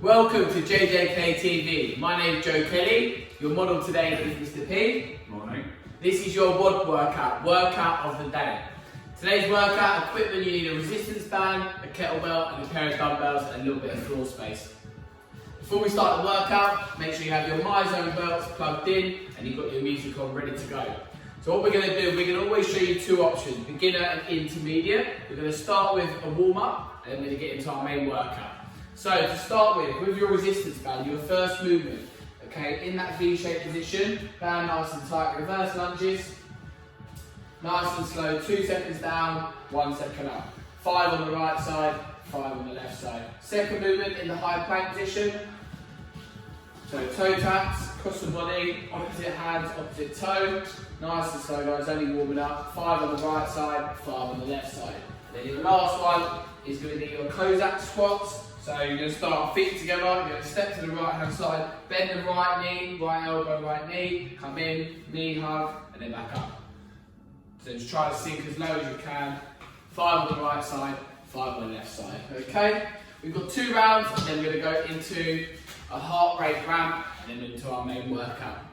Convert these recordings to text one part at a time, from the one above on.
Welcome to JJK TV. My name is Joe Kelly. Your model today is Mr. P. Morning. This is your WOD workout of the day. Today's workout equipment, you need a resistance band, a kettlebell and a pair of dumbbells and a little bit of floor space. Before we start the workout, make sure you have your MyZone belts plugged in and you've got your music on ready to go. So what we're going to do, we're going to always show you two options, beginner and intermediate. We're going to start with a warm-up and then we're going to get into our main workout. So to start with your resistance band, your first movement, okay, in that V-shaped position, band nice and tight, reverse lunges, nice and slow, 2 seconds down, 1 second up. 5 on the right side, 5 on the left side. Second movement in the high plank position. So toe taps, across the body, opposite hands, opposite toe. Nice and slow guys, only warming up. 5 on the right side, 5 on the left side. Then your last one is going to be your Cossack squats. So you're going to start feet together, you're going to step to the right hand side, bend the right knee, right elbow, right knee, come in, knee hug, and then back up. So just try to sink as low as you can. 5 on the right side, 5 on the left side. Okay? We've got 2 rounds, and then we're going to go into a heart rate ramp, and then into our main workout.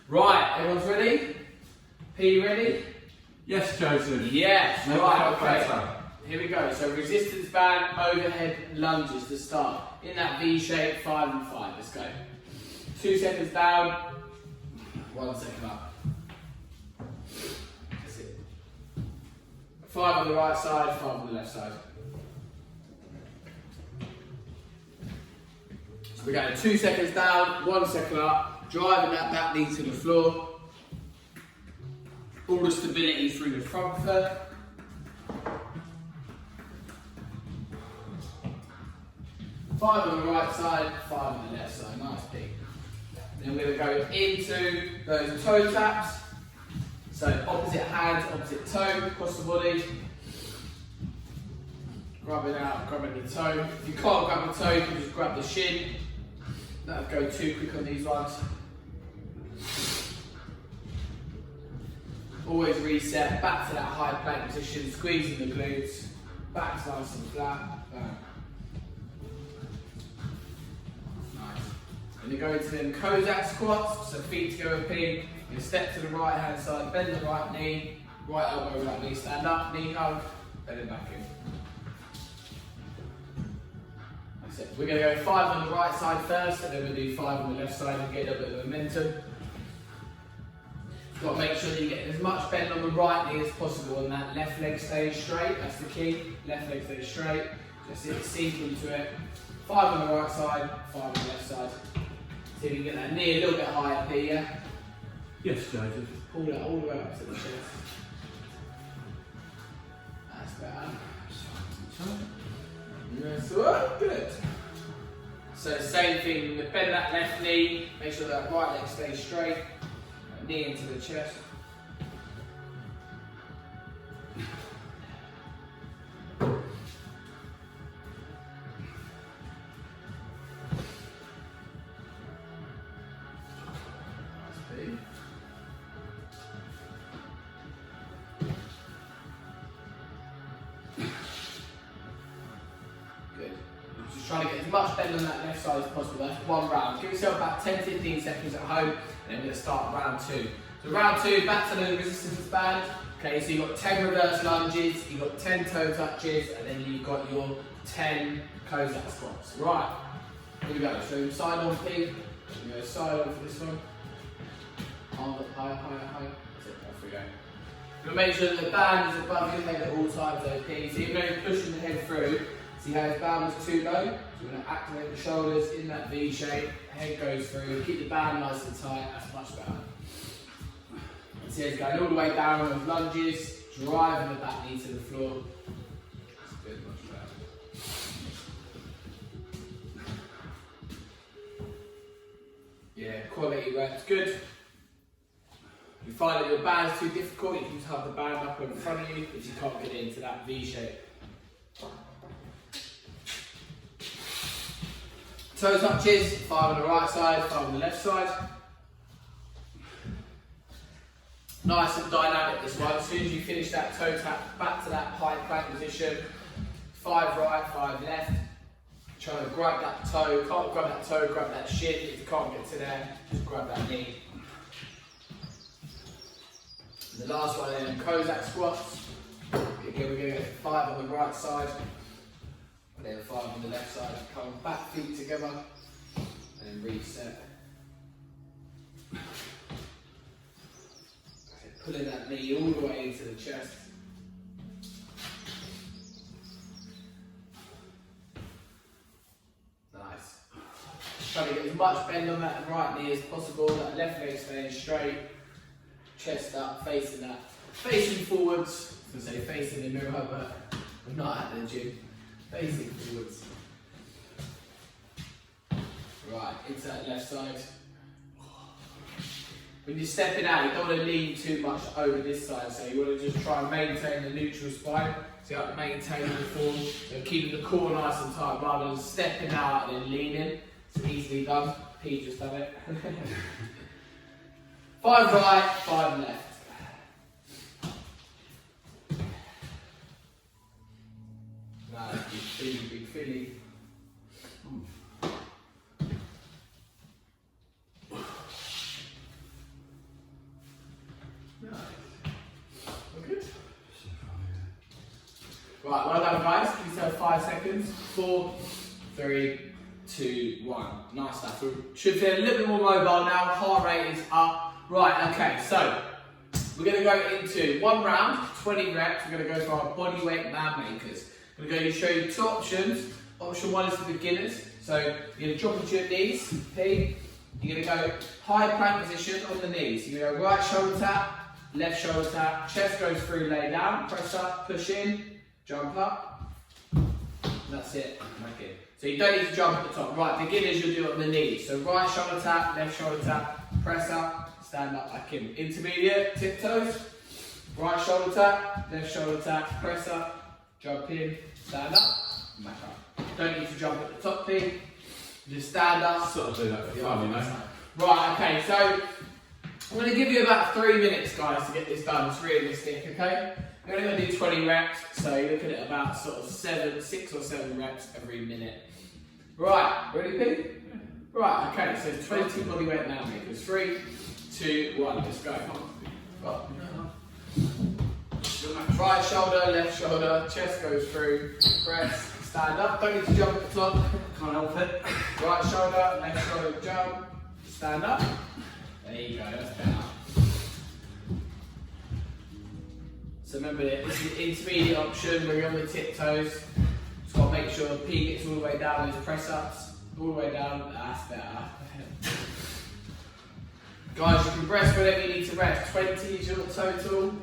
Right, everyone's ready? P, ready? Yes, Joseph. Yes, Never right, felt okay. better. Here we go. So resistance band, overhead lunges to start. In that V shape, 5 and 5. Let's go. 2 seconds down, 1 second up. That's it. 5 on the right side, 5 on the left side. So we're going 2 seconds down, 1 second up, driving that back knee to the floor. All the stability through the front foot. 5 on the right side, 5 on the left side. Nice peak. Then we're going to go into those toe taps. So opposite hands, opposite toe, across the body. Grab it out, grabbing the toe. If you can't grab the toe, you can just grab the shin. Don't go too quick on these ones. Always reset, back to that high plank position, squeezing the glutes. Back's nice and flat. Bam. And you go into them Cossack squats, so feet together P. You step to the right hand side, bend the right knee, right elbow, right knee, stand up, knee hug, bend it back in. That's it. We're going to go 5 on the right side first, and then we'll do 5 on the left side and get a bit of momentum. You've got to make sure that you get as much bend on the right knee as possible, and that left leg stays straight. That's the key. Left leg stays straight. Just sink into it. 5 on the right side, 5 on the left side. See if you can get that knee a little bit higher, P, yeah? Yes, Joseph. Pull that all the way up to the chest. That's better. Yes, oh, good. So same thing, bend that left knee, make sure that right leg stays straight. Knee into the chest. Trying to get as much bend on that left side as possible. That's 1 round. Give yourself about 10-15 seconds at home, and then we're going to start round 2. So round 2, back to the resistance band. Okay, so you've got 10 reverse lunges, you've got 10 toe touches, and then you've got your 10 Cossack squats. Right, here we go. So side on P, we're going to side on for this one. Arm up higher, higher, higher. That's it, off we go. You'll make sure that the band is above your head at all times, okay? So even though you're pushing the head through, see how his band was too low? So we're going to activate the shoulders in that V shape, head goes through, keep the band nice and tight, that's much better. And see how he's going all the way down with lunges, driving the back knee to the floor. That's good, much better. Yeah, quality reps, good. If you find that your band's too difficult, you can just have the band up in front of you if you can't get into that V shape. Toe touches, 5 on the right side, 5 on the left side. Nice and dynamic this one. As soon as you finish that toe tap, back to that high plank position. 5 right, 5 left. Trying to grab that toe, can't grab that toe, grab that shin. If you can't get to there, just grab that knee. And the last one then, Cossack squats. Again, we're going to get 5 on the right side, and then 5 on the left side. Come back feet together, and then reset. Pulling that knee all the way into the chest. Nice. Try to get as much bend on that right knee as possible. That left leg staying straight. Chest up, facing that. Facing forwards. I was going to say facing the mirror, but I'm not at the gym. Facing forwards. Right, into that left side. When you're stepping out, you don't want to lean too much over this side, so you want to just try and maintain the neutral spine. So you have to maintain the form, so keeping the core nice and tight rather than stepping out and then leaning. It's easily done. Pete just done it. 5 right, 5 left. Nice, big Philly. Right, well done guys, give yourself 5 seconds. 4, 3, 2, 1. Nice stuff. We should feel a little bit more mobile now, heart rate is up. Right, okay, so we're going to go into 1 round, 20 reps. We're going to go for our body weight man makers. I'm going to show you 2 options. Option 1 is for beginners. So you're going to drop into your knees, P. You're going to go high plank position on the knees. You're going to go right shoulder tap, left shoulder tap, chest goes through, lay down, press up, push in, jump up. That's it. Okay. So you don't need to jump at the top. Right, beginners, you'll do it on the knees. So right shoulder tap, left shoulder tap, press up, stand up, back in. Intermediate, tiptoes. Right shoulder tap, left shoulder tap, press up, jump in, stand up, back up. Don't need to jump at the top, P. Just stand up. Sort of do that for fun, you know. Right, okay, so I'm going to give you about 3 minutes, guys, to get this done. It's realistic, okay? We're only going to do 20 reps, so you're looking at about sort of 6 or 7 reps every minute. Right, ready, P? Right, okay, so 20 bodyweight now makers. 3, 2, 1, let's go. Right shoulder, left shoulder, chest goes through, press, stand up. Don't need to jump at the top. Can't help it. Right shoulder, left shoulder, jump, stand up. There you go, that's better. So remember, this is the intermediate option where you're on the tiptoes. Just got to make sure the P gets all the way down, those press ups, all the way down, that's better. Guys, you can rest whenever you need to rest. 20 is your total.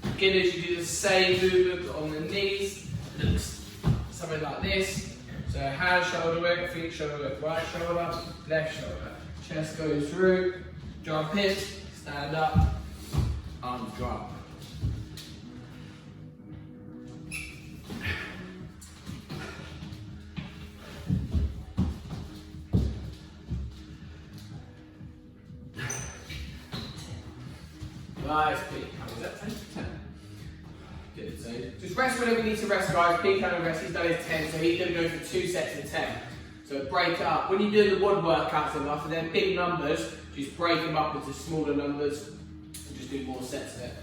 Beginners, you do the same movement on the knees. Looks something like this. So hand, shoulder width, feet, shoulder width, right shoulder, left shoulder. Chest goes through, jump in, stand up, arms drop. Nice, P. How was that? 10? Good. So just rest whenever you need to rest, guys. P kind of rest. He's done his 10, so he's going to go for 2 sets of 10. So break it up. When you do the WOD workouts and after they're big numbers, just break them up into smaller numbers and just do more sets of it.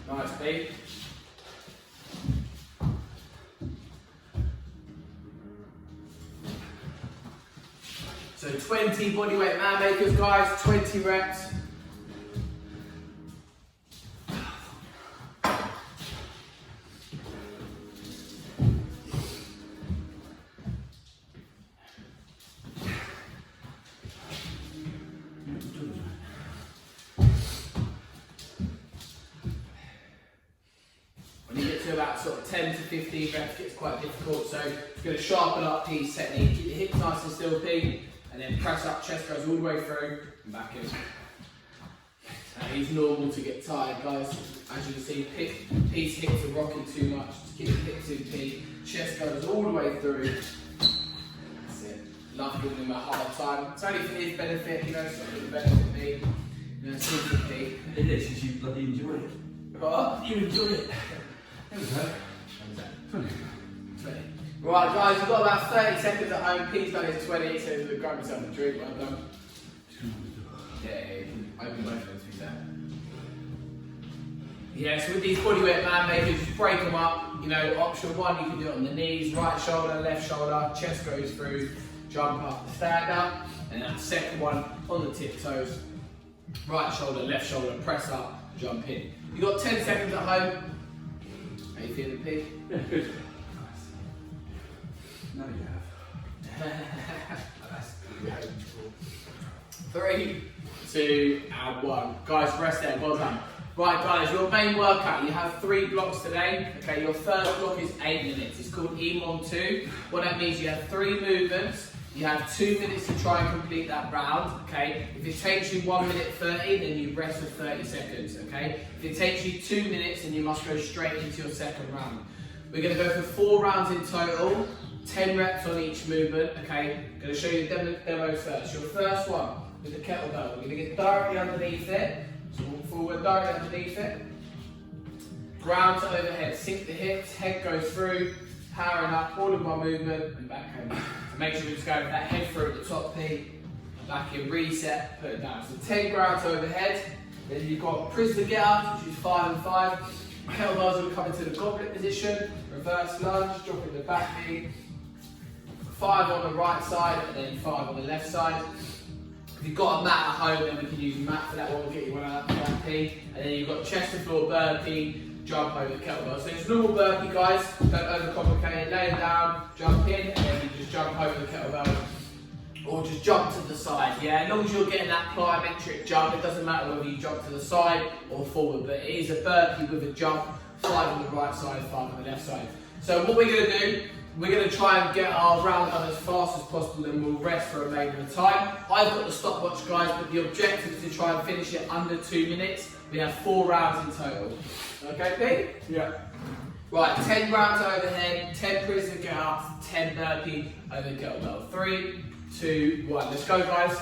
Nice, P. So 20 bodyweight man makers, guys, 20 reps. When you get to about sort of 10 to 15 reps, it gets quite difficult. So it's going to sharpen up P's technique. Keep your hips nice and still, P. And then press up, chest goes all the way through and back in. It's normal to get tired, guys. As you can see, P's hips are rocking too much. Just keep the hips in, P. Chest goes all the way through. That's it. Love giving him a hard time. It's only for his benefit, you know, it's not going to benefit me. You know, it's good for P. It is, because you bloody enjoy it. But you enjoy it. There we go. 20. 20. Right, guys, you've got about 30 seconds at home. Pete's done his 20, so he's grab himself a drink. Well done. Yeah, you can open both of them to be fair. Yeah, so with these bodyweight man makers, just break them up. You know, option one, you can do it on the knees, right shoulder, left shoulder, chest goes through, jump up, stand up. And then second one, on the tiptoes, right shoulder, left shoulder, press up, jump in. You've got 10 seconds at home. How you feeling, Pete? Yeah, good. Nice. Now you have. 3, 2, and 1. Guys, rest there, well done. Right guys, your main workout, you have 3 blocks today. Okay, your first block is 8 minutes. It's called EMOM 2. What that means, you have 3 movements. You have 2 minutes to try and complete that round, okay? If it takes you 1 minute 30, then you rest for 30 seconds, okay? If it takes you 2 minutes, then you must go straight into your second round. We're gonna go for 4 rounds in total, 10 reps on each movement, okay? I'm gonna show you the demos first. Your first one with the kettlebell, we're gonna get directly underneath it. So walk forward, directly underneath it. Ground to overhead, sink the hips, head goes through, powering up, all in one movement, and back home. So make sure we just go with that head through at the top P, back in, reset, put it down. So 10 ground to overhead, then you've got prisoner get up, which is 5 and 5. Kettlebells will come into the goblet position, reverse lunge, dropping the back knee. 5 on the right side, and then 5 on the left side. If you've got a mat at home, then we can use a mat for that one, we'll get you one out of that P. And then you've got chest to floor burpee, jump over the kettlebell. So it's normal burpee, guys, don't overcomplicate it. Lay it down, jump in, and then you just jump over the kettlebell. Or just jump to the side, yeah? As long as you're getting that plyometric jump, it doesn't matter whether you jump to the side or forward, but it is a burpee with a jump, 5 on the right side, 5 on the left side. So what we're gonna do, we're going to try and get our round done as fast as possible, and we'll rest for a remainder of time. I've got the stopwatch, guys, but the objective is to try and finish it under 2 minutes. We have 4 rounds in total. Okay, Pete? Yeah. Right, 10 rounds overhead, 10 prisoner get up, 10 burpee over the kettlebell. 3, 2, 1. Let's go, guys.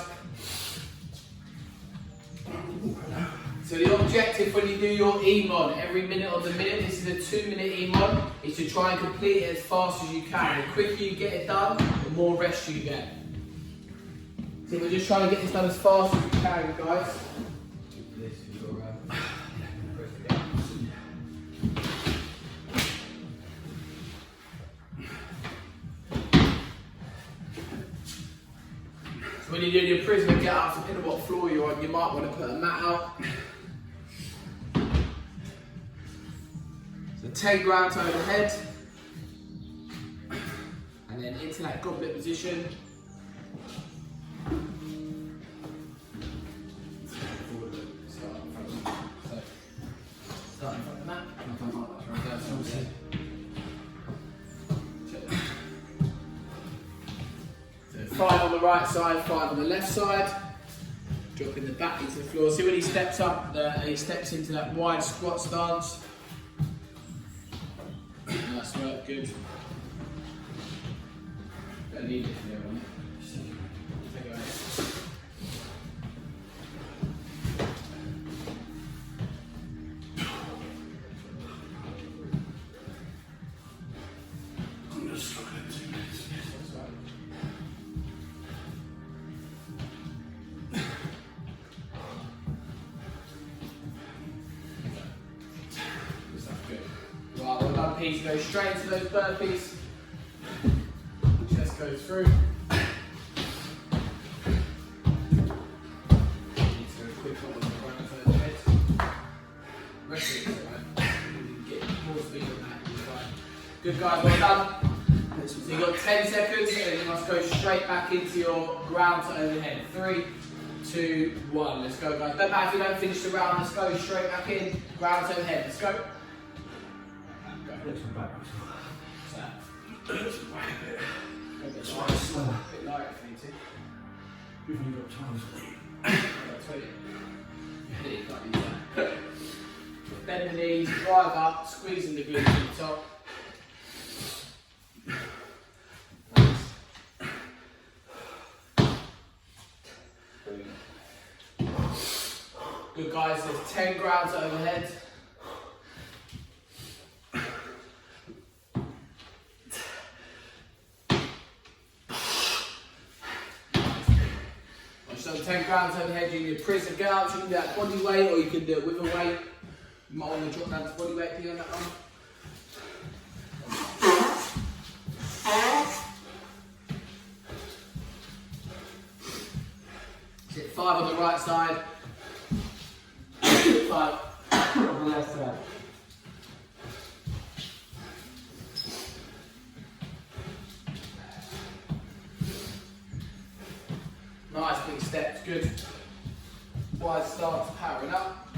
So the objective when you do your EMOM, every minute of the minute, this is a 2-minute EMOM, is to try and complete it as fast as you can. The quicker you get it done, the more rest you get. So we're just trying to get this done as fast as we can, guys. So when you're doing your prisoner get up, depending on what floor you're on, you might want to put a mat out. So 10 ground to overhead, and then into that goblet position. Start in front of that. So 5 on the right side, 5 on the left side. Dropping the back into the floor. See when he steps up, he steps into that wide squat stance. Nice work, good. Don't need it there, on it. Take it away. I'm just struggling 2 minutes. That's right. Right, well done, Pete. Go straight into those burpees. Chest goes through. Need to go quick on the ground for the head. Rest it, right? Get more speed on that. You're fine. Good, guys, well done. So you've got 10 seconds, and then you must go straight back into your ground to overhead. 3, 2, 1. Let's go, guys. Don't matter if you don't finish the round. Let's go straight back in. Ground to overhead. Let's go. Let's come back. Let's Whack a bit. a bit lighter if you need to. You've only got time. I'll tell you. Yeah, you can't use that. Bend the knees, drive up, squeezing the glutes to the top. Good, guys, there's 10 grounds overhead. rounds overhead, you can do prison girls, you can do that body weight, or you can do it with a weight. You might want to drop down to body weight on that one. Sit 5 on the right side, 5 on the left side. Nice big steps, good. Wide stance, powering up.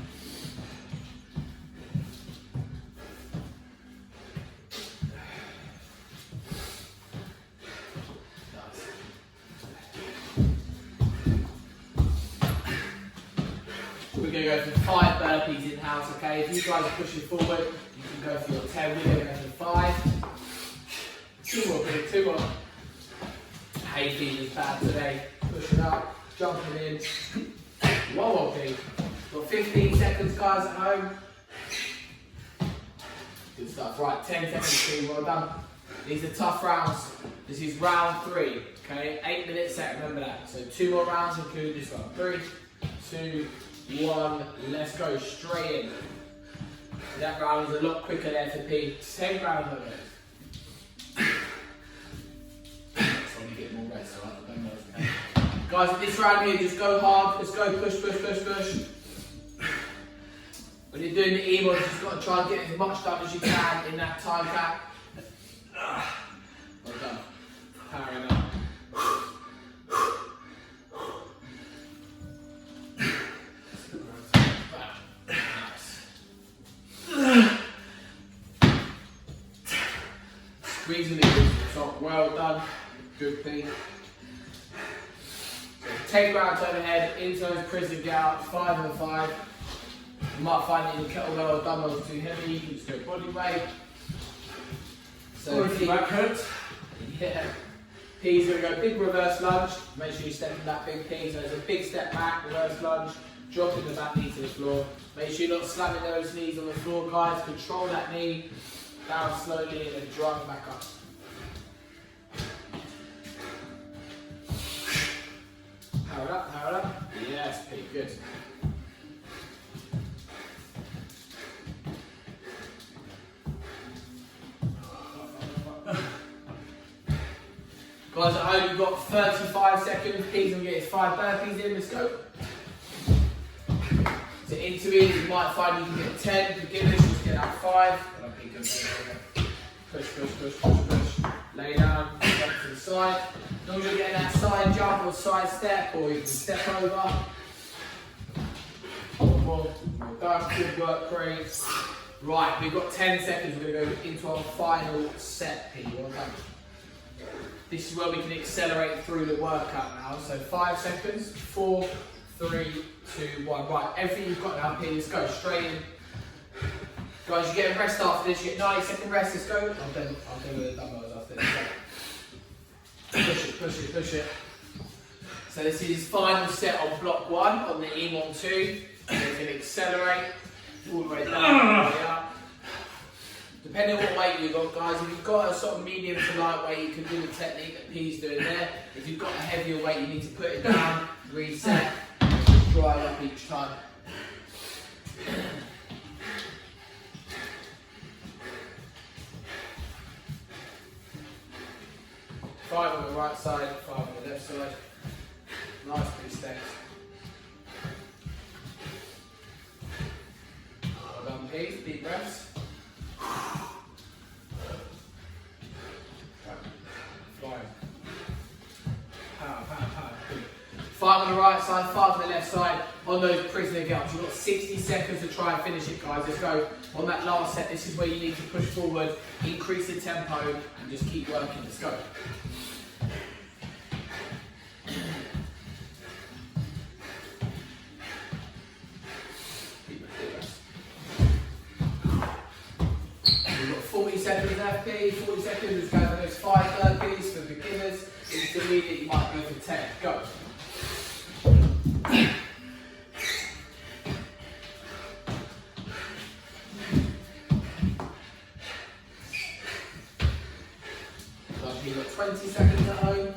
We're going to go for 5 burpees in-house, okay? If you guys are pushing forward, you can go for your 10. We're going to go for 5. 2 more, big, 2 more. Hay fever's bad today. Pushing up, jumping in. 1 more, big. Got 15 seconds, guys, at home. Good stuff. Right, 10 seconds, team. Well done. These are tough rounds. This is round 3, okay? 8 minute set, remember that. So 2 more rounds, including this one. 3, 2, 1, let's go straight in. That round was a lot quicker there for P. 10 rounds of it. So you get more rest, alright? Okay. Guys, at this round here, just go hard. Let's go push, push, push, push. When you're doing the EMOD, you've just got to try and get as much done as you can in that time cap. Well done. Powering up. Squeezing it into the top, well done, good thing. So 10 rounds overhead, into those prison gals, 5 and 5. You might find that your kettlebell or dumbbells are too heavy, you can just go body weight. So if your back hurts, yeah. P's going to go big reverse lunge, make sure you step in that big P, so there's a big step back, reverse lunge, dropping the back knee to the floor. Make sure you're not slamming those knees on the floor, guys, control that knee. Down slowly and then drive back up. Power up, power up. Yes, pretty good. Guys at home, you've got 35 seconds. P's going to get his 5 burpees in. Let's go. So into it, you might find you can get 10. Beginners, just get that 5. Push, push, push, push, push. Lay down, jump to the side. As long as you're getting that side jump or side step, or you can step over. One more. Good work, Craig. Right, we've got 10 seconds. We're going to go into our final set, P. Well done. This is where we can accelerate through the workout now. So 5 seconds. 4, 3, 2, 1. Right, everything you've got now, P. Let's go straight in. Guys, you get a rest after this, you get 90-second rest, let's go. I'll do the dumbbells after this. Push it, push it, push it. So this is final set on block 1 on the EMOD 2. So you can accelerate all the way down, all the way up. Depending on what weight you've got, guys, if you've got a sort of medium to light weight, you can do the technique that P's doing there. If you've got a heavier weight, you need to put it down, reset, and just dry it up each time. 5 on the right side, 5 on the left side. Nice big steps. Well done, Pete. Deep breaths. Flying. Power, power, power. 5 on the right side, 5 on the left side. On those prisoner gals, you've got 60 seconds to try and finish it, guys. Let's go. On that last set, this is where you need to push forward, increase the tempo, and just keep working. Let's go. We've got 40 seconds left, P. 40 seconds. Let's go for those 5 burpees for beginners. Intermediate, you might go for 10. Go. You've got 20 seconds at home.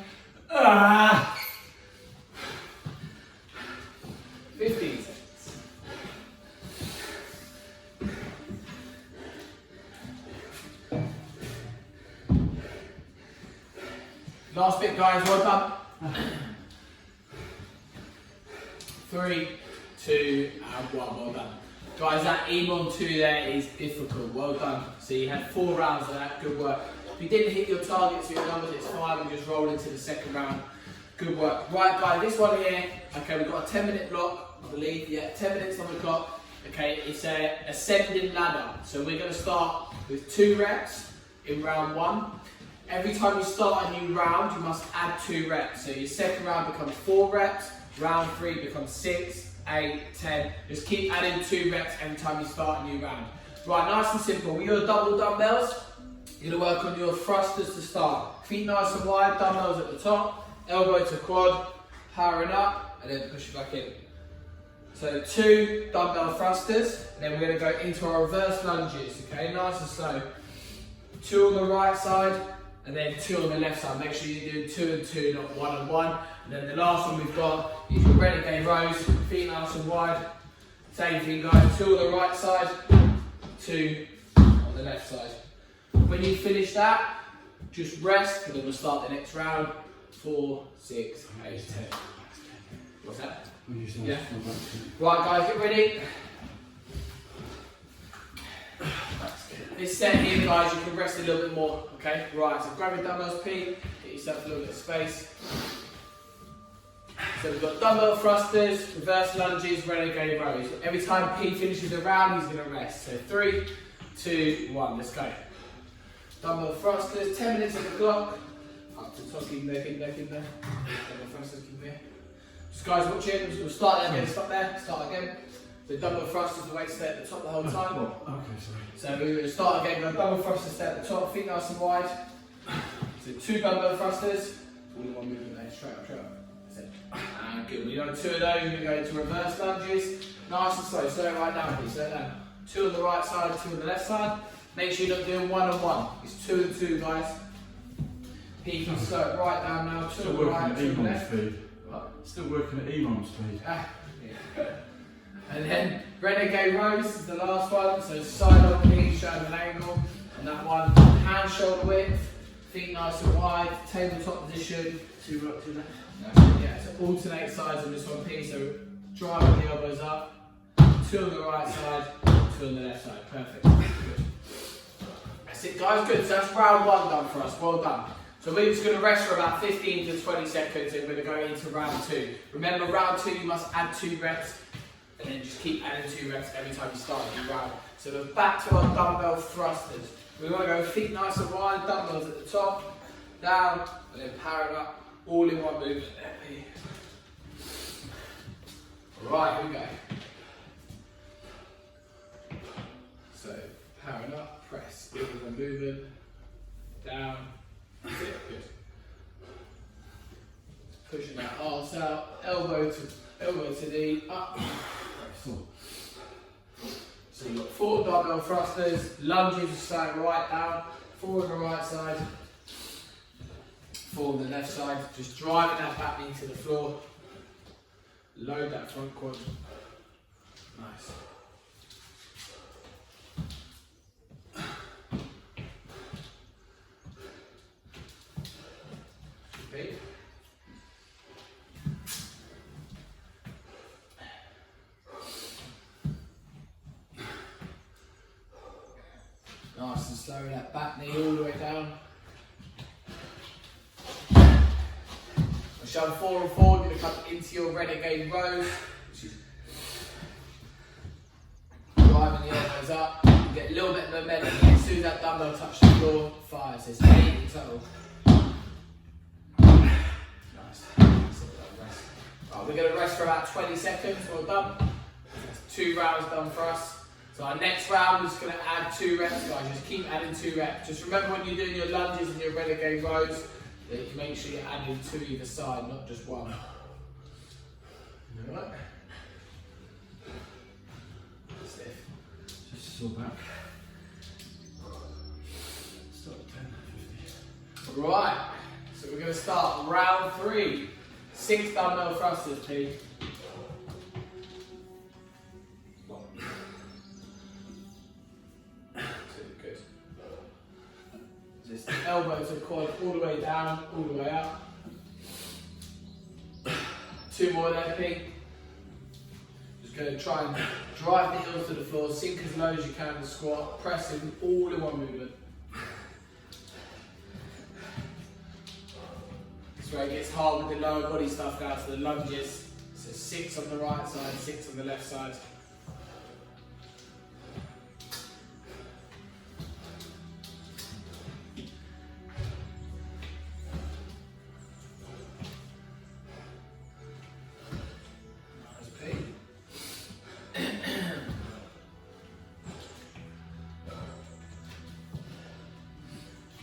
Last bit, guys, well done. 3, 2, and 1, well done. Guys, that EMOM 2 there is difficult, well done. So you had 4 rounds of that, good work. If you didn't hit your targets or your numbers, it's fine, we just roll into the second round. Good work. Right, guys, this one here, okay, we've got a 10-minute block, I believe, yeah, 10 minutes on the clock. Okay, it's a ascending ladder. So we're going to start with 2 reps in round 1. Every time you start a new round, you must add 2 reps. So your second round becomes 4 reps, round 3 becomes 6, 8, 10. Just keep adding 2 reps every time you start a new round. Right, nice and simple. With your double dumbbells, you're going to work on your thrusters to start. Feet nice and wide, dumbbells at the top, elbow to quad, powering up, and then push it back in. So 2 dumbbell thrusters, and then we're going to go into our reverse lunges, okay, nice and slow. 2 on the right side, and then 2 on the left side. Make sure you do 2 and 2, not 1 and 1. And then the last one we've got is your renegade rows, feet nice and wide. Same thing, guys, 2 on the right side, 2 on the left side. When you finish that, just rest, and then we'll start the next round. 4, 6, 8, 10. What's that? Yeah. Right, guys, get ready. This set here, guys, you can rest a little bit more, okay? Right, so grab your dumbbells, P, get yourself a little bit of space. So we've got dumbbell thrusters, reverse lunges, renegade rows. Every time P finishes a round, he's going to rest. So 3, 2, 1, let's go. Dumbbell thrusters, 10 minutes on the clock. Up to the top, keep there, keep there, keep there. Dumbbell thrusters, keep there. Just guys, watch it. We'll start there again, stop there, start again. So dumbbell thrusters, the weight stay at the top the whole time. Okay, sorry. So we're going to start again, we're going to dumbbell thrusters stay at the top, feet nice and wide. So 2 dumbbell thrusters, all in one movement there, straight up, straight up. That's it. And good, we've done 2 of those, we're going to go into reverse lunges. Nice and slow, slow it right down, please, slow it down. 2 on the right side, 2 on the left side. Make sure you're not doing 1 and 1. It's 2 and 2, guys. Here you can slow it right down now, 2 on the right, 2 on the left. Still working at EMOM speed. Yeah. And then renegade rows is the last one. So side on knee, showing an angle. And that one, hand shoulder width, feet nice and wide, tabletop position. 2 up, 2 left. Yeah, so alternate sides on this one, P. So driving the elbows up, 2 on the right side, 2 on the left side. Perfect. Good. That's it, guys. Good. So that's round 1 done for us. Well done. So we're just going to rest for about 15 to 20 seconds and we're going to go into round 2. Remember, round 2 you must add 2 reps and then just keep adding 2 reps every time you start a new round. So we're back to our dumbbell thrusters. We want to go feet nice and wide, dumbbells at the top, down, and then power it up, all in one movement. Right, here we go. So powering up, press, give it a movement, down. Good. Pushing that arse out, elbow to knee, up. So you've got 4 dumbbell thrusters, lunges side right down, 4 on the right side, 4 on the left side. Just driving that back into the floor. Load that front quad. Nice. Nice and slow, that back knee all the way down. I'll shove forward, you're going to come into your renegade rows, which is driving the elbows up. You get a little bit of momentum. As soon as that dumbbell touches the floor, 5, so it's 8 in total. Nice. Right, we're going to rest for about 20 seconds, well done. That's 2 rounds done for us. So our next round is going to add 2 reps, guys. Just keep adding 2 reps. Just remember when you're doing your lunges and your renegade rows, that you make sure you're adding 2 either side, not just 1. Alright. Stiff. Just sore back. Start at 10, 50. Right. So we're going to start round 3. 6 dumbbell thrusters, P. This elbow to quad, all the way down, all the way up. 2 more there, Pete. Just going to try and drive the heels to the floor, sink as low as you can in the squat, pressing all in one movement. This is where it gets hard with the lower body stuff now, so the lunges. So 6 on the right side, 6 on the left side.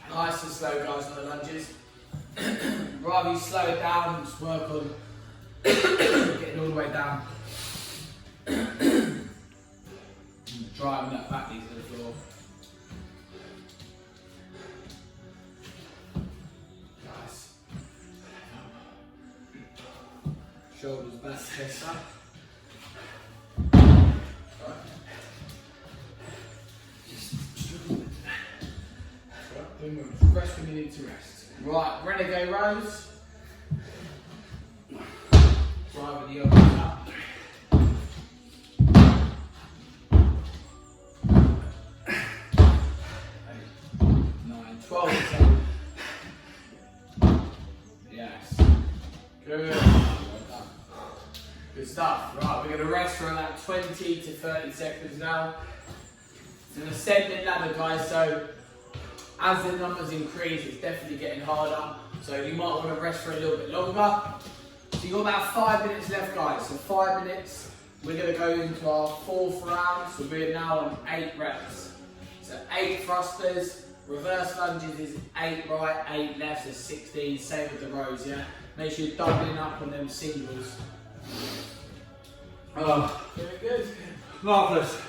Nice and slow, guys, on the lunges. Rather you slow it down and just work on getting all the way down. Driving that back knee to the floor. Nice. Shoulders back, chest up. Rest when you need to rest. Right, renegade rows. Driving the elbows up. 9, 12, 7. Yes. Good. Well done. Good stuff. Right, we're going to rest for about 20 to 30 seconds now. It's an ascending ladder, guys, so as the numbers increase, it's definitely getting harder. So you might want to rest for a little bit longer. So you've got about 5 minutes left, guys. So 5 minutes, we're going to go into our 4th round. So we're now on 8 reps. So 8 thrusters, reverse lunges is 8 right, 8 left, so 16. Same with the rows, yeah? Make sure you're doubling up on them singles. Oh, Very good. marvellous.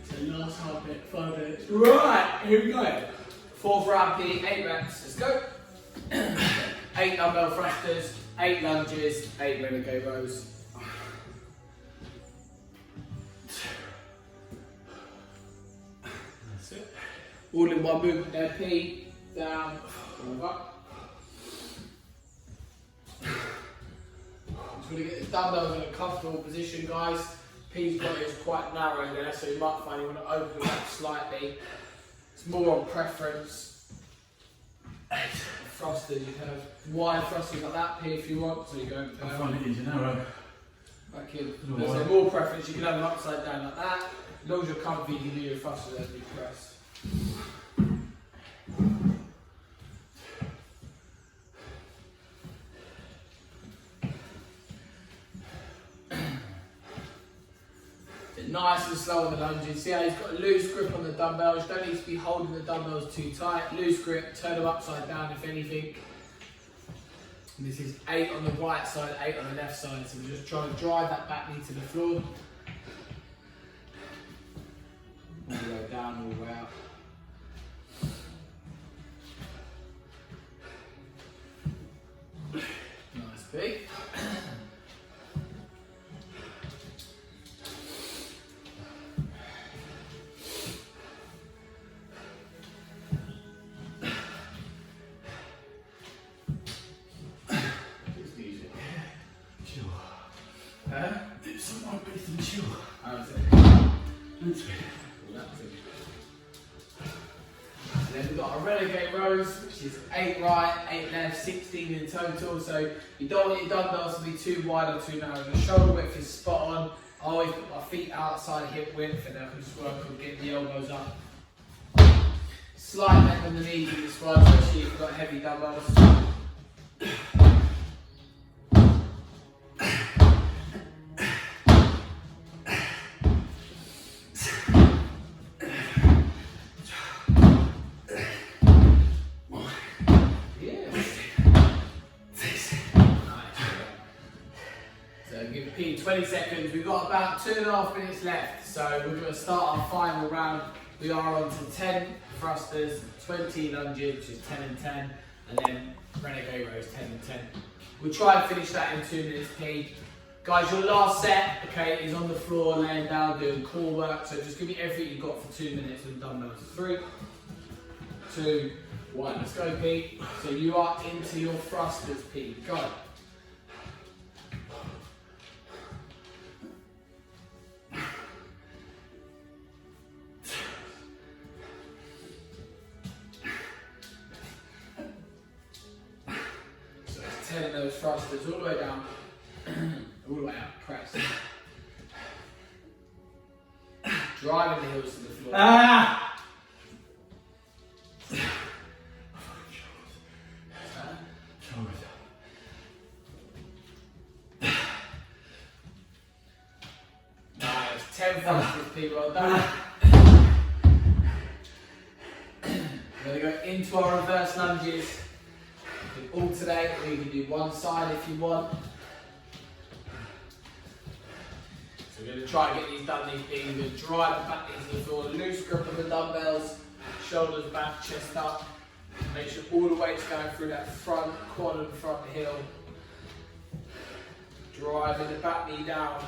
So last half minute, 5 minutes. Right, here we go. 4th round, Pete, 8 reps. Let's go. 8 dumbbell thrusters, 8 lunges, 8 renegade rows. That's it. All in one movement there, Pete. Down, over. Just want to get the dumbbells in a comfortable position, guys. P's body is quite narrow there, so you might find you want to open it up slightly. It's more on preference. Thrusters, you can have wide thrusters like that, P, if you want. So you go I find it easy narrow. back in. So more preference, you can have them upside down like that. As long as you're comfy, you can do your thrusters as you press. Nice and slow on the lunges. See how he's got a loose grip on the dumbbells. You don't need to be holding the dumbbells too tight. Loose grip, turn them upside down if anything. And this is 8 on the right side, 8 on the left side. So we're just trying to drive that back knee to the floor. All the way down, all the way up. Nice big. It's some more bit than chill. How's it? That's it. So then we've got our renegade rows, which is 8 right, 8 left, 16 in total. So you don't want your dumbbells to be too wide or too narrow. The shoulder width is spot on. I always put my feet outside hip width, and I can just work on getting the elbows up. Slight bend on the knees in this one, especially if you've got heavy dumbbells. Give P 20 seconds. We've got about 2.5 minutes left, so we're going to start our final round. We are on to 10 thrusters, 20 lunges, which is 10 and 10, and then renegade rows 10 and 10. We'll try and finish that in 2 minutes, P. Guys, your last set, okay, is on the floor, laying down, doing core work. So just give me everything you've got for 2 minutes with dumbbells. 3, 2, 1. Let's go, Pete. So you are into your thrusters, Pete. Go. So it's 10 of those thrusters all the way down, all the way up. Press. Driving the heels to the floor. Ah! Nice. 10 thrusters, Pete. Well done. We're going to go into our reverse lunges. You can alternate, or you can do one side if you want. So we're going to try and get these done, these being we're going to drive the back into the floor, loose grip of the dumbbells, shoulders back, chest up. Make sure all the weight's going through that front quad and front heel. Driving the back knee down.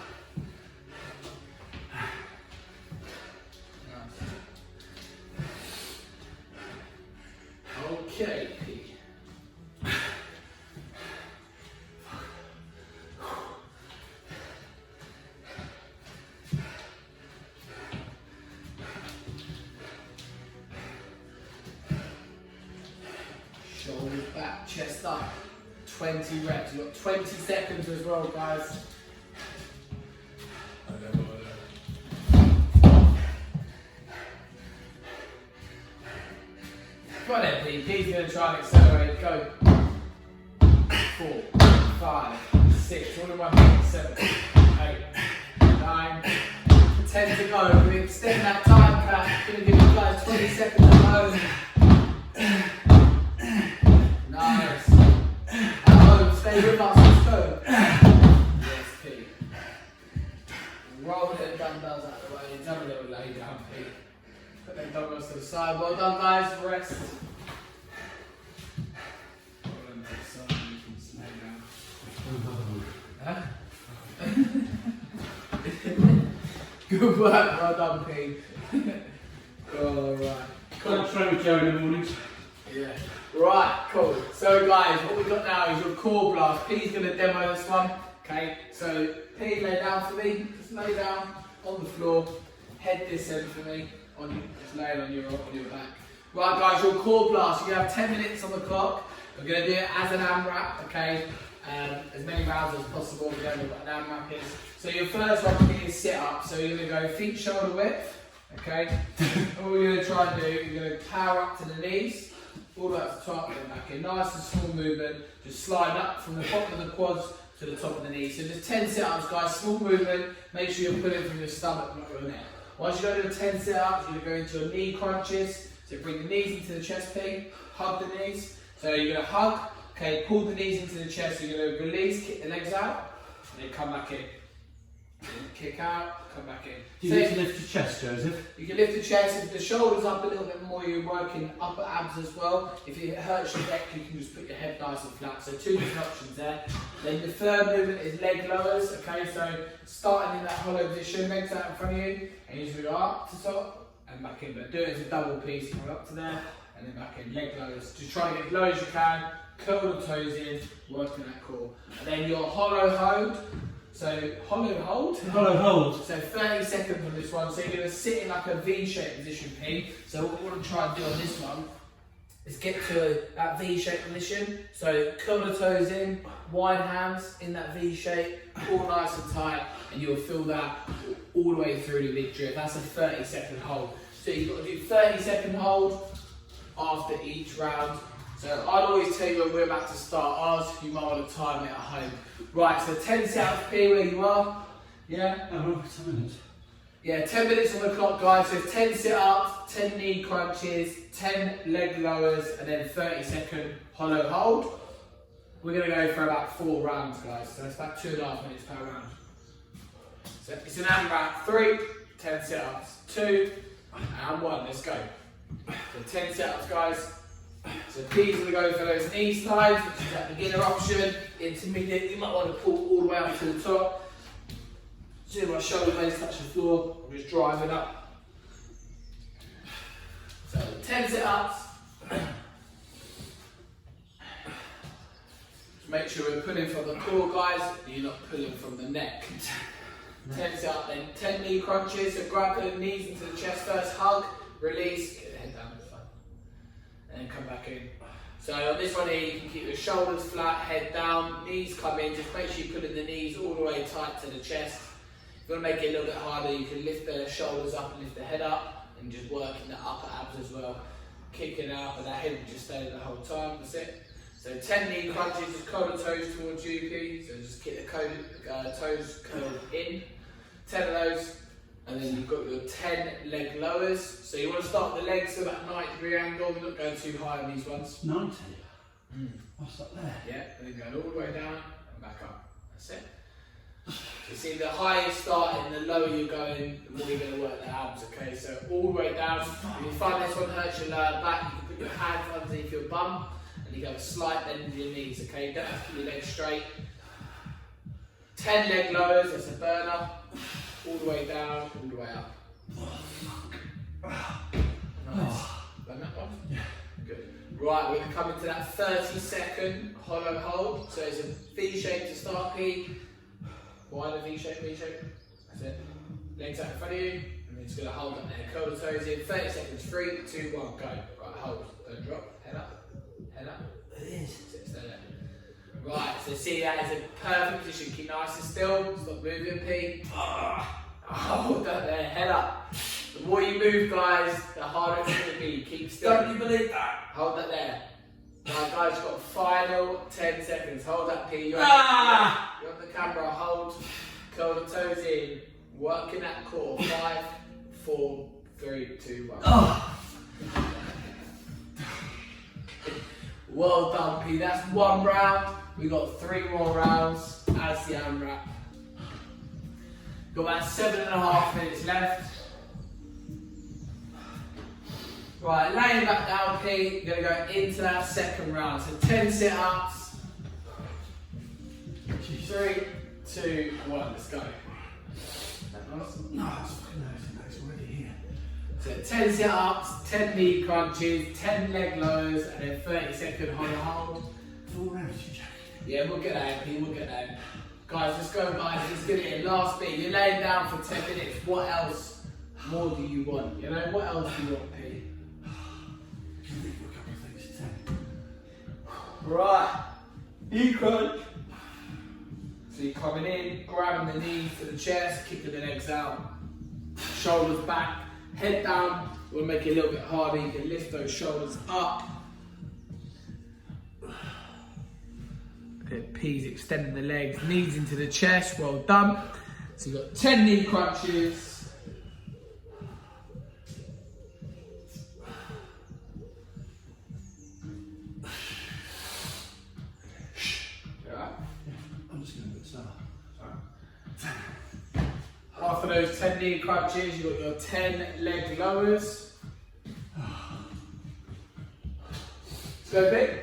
Okay, Pete. Shoulders back, chest up. 20 reps. You've got 20 seconds as well, guys. Go on then, Pete. Pete's going to try and accelerate. Go. 4, 5, 6, all in 1, 7, 8, 9, 10 to go. We're going to extend that time cap. Going to give you guys 20 seconds alone. Nice. At home, stay with us. Let's go. Yes, Pete. Roll the dumbbells out of the way. Have a little lay down, Pete. Put them dumbbells to the side. Well done, guys. Rest. Roll them to the side. You can just lay down. Huh? Good work. Well done, Pete. Alright. Can't train with Joe in the mornings. Yeah. Right, cool. So guys, what we've got now is your core blast. Pete's going to demo this one. Okay, so Pete, lay down for me. Just lay down on the floor. Head this end for me. Just lay it on your back. Right guys, your core blast. You're going to have 10 minutes on the clock. We're going to do it as an AMRAP, okay? As many rounds as possible. We don't know what an AMRAP is. So your first one is sit up. So you're going to go feet shoulder width. Okay? All you're going to try and do, you're going to power up to the knees. All the way up to the top and back in. Nice and small movement. Just slide up from the bottom of the quads to the top of the knees. So just 10 sit-ups, guys. Small movement. Make sure you're pulling from your stomach, not your neck. Once you go to the 10 sit-ups, you're going to go into your knee crunches. So bring the knees into the chest P. Hug the knees. So you're going to hug. Okay, pull the knees into the chest. So you're going to release, kick the legs out, and then come back in. Kick out, come back in. Do you need to lift your chest, Joseph? You can lift the chest, if the shoulders up a little bit more, you're working upper abs as well. If it hurts your neck, you can just put your head nice and flat. So 2 different options there. Then the third movement is leg lowers. Okay, so starting in that hollow position, legs out in front of you, and you just go up to top and back in. But do it as a double piece, go up to there and then back in. Leg lowers. Just try to get as low as you can, curl the toes in, working that core. And then your hollow hold. So hollow hold. Hollow hold. So 30 seconds on this one. So you're going to sit in like a V-shaped position, P. So what we want to try and do on this one is get to that V-shaped position. So curl the toes in, wide hands in that V-shape, all nice and tight, and you'll feel that all the way through the mid-drift. That's a 30-second hold. So you've got to do 30-second hold after each round. So I'd always tell you when we're about to start ours, you might want to time it at home. Right, so 10 sit-ups, P, where you are. Yeah? Oh, 10 minutes. Yeah, 10 minutes on the clock, guys. So 10 sit-ups, 10 knee crunches, 10 leg lowers, and then 30-second hollow hold. We're going to go for about 4 rounds, guys. So it's about 2.5 minutes per round. So it's an AMRAP. 3, 10 sit-ups, 2, and 1. Let's go. So 10 sit-ups, guys. So P's going to go for those knee slides, which is that beginner option. Intermediate, you might want to pull all the way up to the top. See my shoulder blades touch the floor. I'm just driving up. So 10 sit-ups. Just make sure we're pulling from the core, guys, and you're not pulling from the neck. 10 sit-up, then 10 knee crunches. So grab the knees into the chest first, hug, release, get the head down, and then come back in. So on this one here, you can keep your shoulders flat, head down, knees come in. Just make sure you put in the knees all the way tight to the chest. If you want to make it a little bit harder, you can lift the shoulders up and lift the head up, and just working the upper abs as well. Kicking out, but that head will just stay there the whole time. That's it. So 10 knee crunches, just curl the toes towards you, P. So just keep the toes curled in. 10 of those. And then you've got your 10 leg lowers. So you want to start with the legs to about 90-degree angle. We're not going too high on these ones. 90? What's that there? Yeah, and then going all the way down and back up. That's it. So you see, the higher you start and the lower you're going, the more you're going to work the abs, okay? So all the way down. If you find this one hurts your lower back, you can put your hands underneath your bum and you have a slight bend in your knees, okay? You don't have to keep your legs straight. 10 leg lowers, that's a burner. All the way down, all the way up. Nice. Done that one? Yeah. Good. Right, we're going to come into that 30-second hollow hold. So it's a V shape to start, P. Wider V shape, V shape. That's it. Legs out in front of you, and then just going to hold up there. Curl the toes in. 30 seconds. 3, 2, 1, go. Right, hold. Don't drop. Head up. Head up. It is. Sit, stay there. Right, so see that is a perfect position. Keep nice and still. Stop moving, P. Hold that there. Head up. The more you move, guys, the harder it's going to be. Keep still. Don't you believe that? Hold that there. Right, guys, you've got final 10 seconds. Hold that, P. You're on the camera. Hold. Curl the toes in. Working that core. 5, 4, 3, 2, 1. Oh. Well done, P. That's one round. We got 3 more rounds as the AMRAP. Got about 7.5 minutes left. Right, laying back down, P. You're going to go into that second round. So 10 sit-ups. 3, 2, 1. Let's go. No, it's fucking nice. It's already here. So 10 sit-ups, 10 knee crunches, 10 leg lowers, and then 30-second hollow hold. 4 rounds, you joking? Yeah, we'll get that in, P. We'll get that in. Guys, let's go, guys. Let's get it in. Last bit. You're laying down for 10 minutes. What else more do you want? You know, what else do you want, P? Can we do a couple of things to Right. Knee crunch. So you're coming in, grabbing the knees to the chest, kicking the legs out. Shoulders back, head down. We'll make it a little bit harder. You can lift those shoulders up. P's extending the legs, knees into the chest, well done. So you've got 10 knee crunches. Yeah, I'm just going to put some. After those 10 knee crunches, you've got your 10 leg lowers. Let's go big.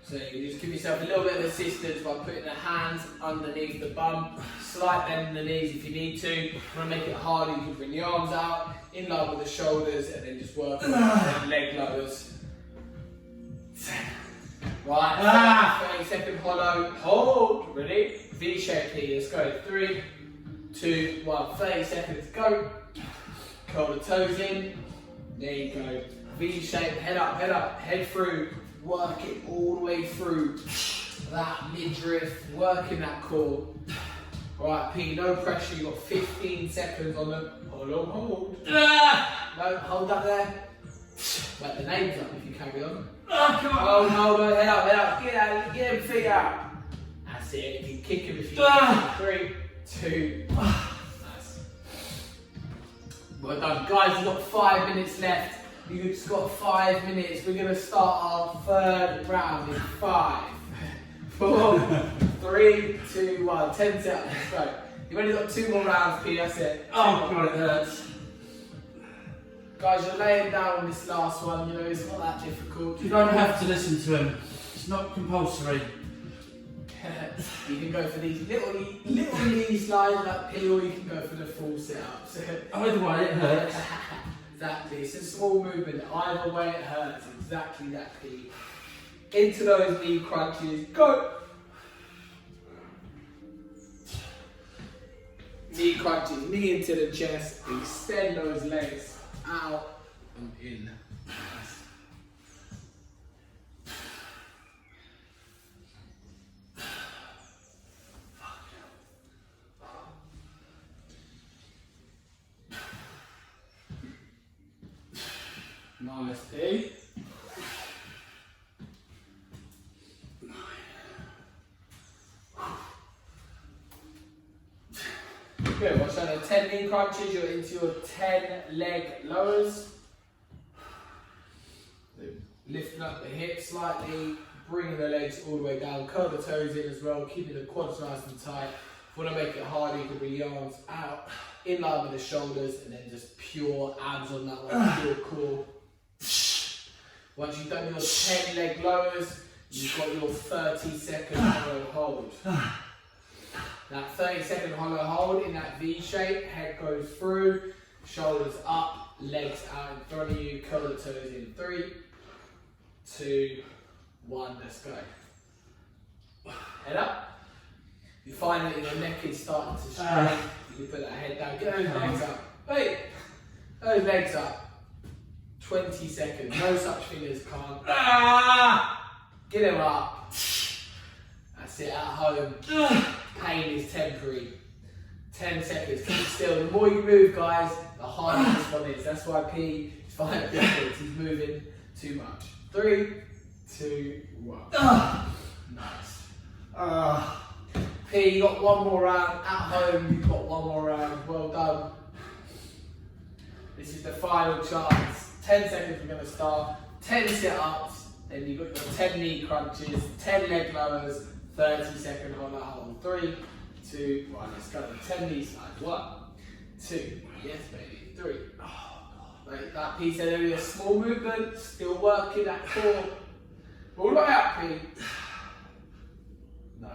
So you just give yourself a little bit of assistance by putting the hands underneath the bum, slight bend in the knees if you need to. If you want to make it harder, you can bring the arms out, in line with the shoulders, and then just work on the leg lowers. Right, 30-second hollow, hold, ready? V shape here, let's go. 3, 2, 1, 30 seconds, go. Curl the toes in, there you go. V shape, head up, head through. Work it all the way through that midriff, working that core. Right, P, no pressure, you've got 15 seconds on the hold. No, hold that there. Wet the names up if you carry on. Oh no, head up, get him feet out. That's it, you can kick him if you need. 3, 2, nice. Well done. Guys, you've got 5 minutes left. You've just got 5 minutes. We're going to start our third round in 5, 4, 3, 2, 1. 10 seconds. Let's go. You've only got 2 more rounds, P. That's it. Oh, God, it hurts. Guys, you're laying down on this last one. You know, it's not that difficult. You don't have to listen to him. It's It's not compulsory. You can go for these little knee slides like P, or you can go for the full sit-ups. Either way, it hurts. Exactly, it's a small movement. Either way, it hurts. Exactly that, P. Into those knee crunches. Go. Knee crunches, knee into the chest. Extend those legs out and in. Nice, P. Good, we're showing 10 knee crunches, you're into your 10 leg lowers. Lifting up the hips slightly, bringing the legs all the way down, curl the toes in as well, keeping the quads nice and tight. If you want to make it harder, you can bring your arms out, in line with the shoulders, and then just pure abs on that one, pure core. Once you've done your 10 leg lowers, you've got your 30-second hollow hold. That 30-second hollow hold in that V shape, head goes through, shoulders up, legs out in front of you, curl the toes in. 3, 2, 1, let's go. Head up. You find that your neck is starting to strain, you can put that head down, get those legs up. Hey, those legs up. 20 seconds, no such thing as can't. Get them up. That's it, at home. Pain is temporary. 10 seconds, keep still. The more you move, guys, the harder this one is. That's why P is finding it difficult. He's moving too much. 3, 2, 1. Nice. P, you got one more round. At home, you've got one more round. Well done. This is the final chance. 10 seconds, we're going to start. 10 sit-ups, then you've got your 10 knee crunches, 10 leg lowers, 30-second hollow hold. 3, 2, 1, let's go. 10 knee slides. 1, 2, yes baby. 3. Like that P said earlier, small movement, still working that core. All the way up, P. Nice.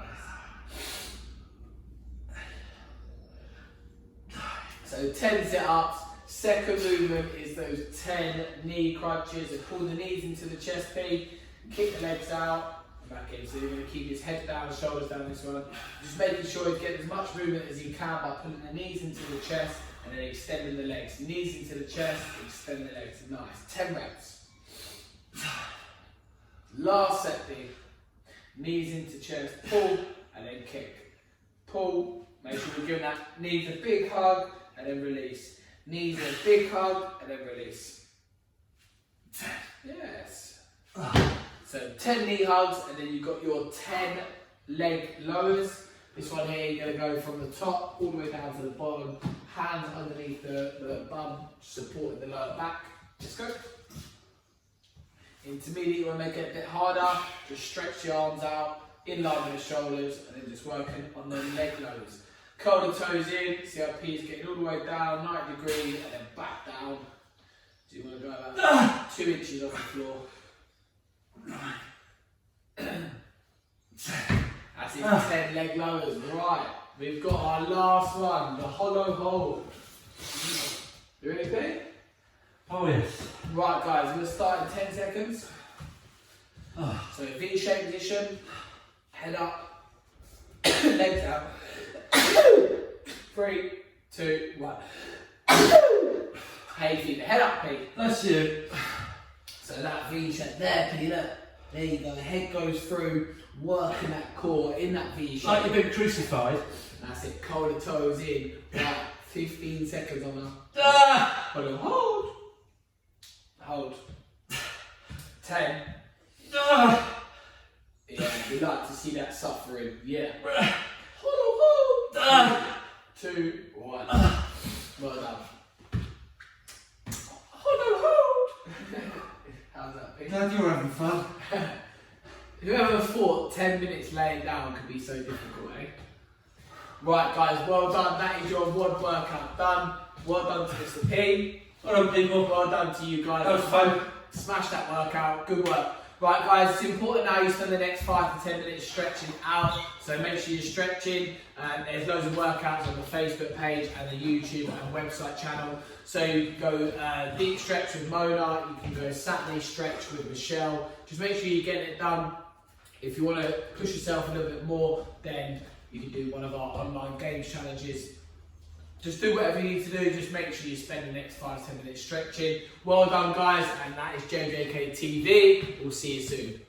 So 10 sit-ups. Second movement is those 10 knee crunches. So pull the knees into the chest, P. Kick the legs out and back in. So you're going to keep his head down, shoulders down this one. Just making sure he's getting as much movement as he can by pulling the knees into the chest and then extending the legs. Knees into the chest, extend the legs. Nice. 10 reps. Last set, P. Knees into chest, pull and then kick. Pull. Make sure you're giving that knees a big hug and then release. Knees a big hug and then release. Yes. So 10 knee hugs and then you've got your 10 leg lowers. This one here, you're going to go from the top all the way down to the bottom. Hands underneath the bum, supporting the lower back. Just go. Intermediate, you want to make it a bit harder. Just stretch your arms out, in line with the shoulders, and then just working on the leg lowers. Curl the toes in, see how P is getting all the way down, 90 degrees, and then back down. So you want to go about 2 inches off the floor. That's it, 10 leg lowers. Right, we've got our last one, the hollow hold. You ready, P? Oh yes. Right guys, we're going to start in 10 seconds. So V-shaped position, head up, legs out. 3, 2, 1. Hey, keep the head up, P. That's you. So that V shape there, P, look. There you go, the head goes through, working that core in that V shape. Like you've been crucified. That's it, curl the toes in. Right, 15 seconds on that. Hold on, hold. Hold. 10. Yeah, we like to see that suffering. Yeah. Hold. 2, 1. Well done. Hold. How's that, P? Glad you're having fun. Whoever thought 10 minutes laying down could be so difficult, eh? Right, guys, well done. That is your WOD workout done. Well done to Mr. P. Well done, people. Well done to you guys. That was fun. Smash that workout. Good work. Right guys, it's important now you spend the next 5 to 10 minutes stretching out, so make sure you're stretching. There's loads of workouts on the Facebook page and the YouTube and website channel. So you can go deep stretch with Mona, you can go Saturday stretch with Michelle. Just make sure you're getting it done. If you want to push yourself a little bit more, then you can do one of our online games challenges. Just do whatever you need to do, just make sure you spend the next 5 to 10 minutes stretching. Well done guys, and that is JJK TV. We'll see you soon.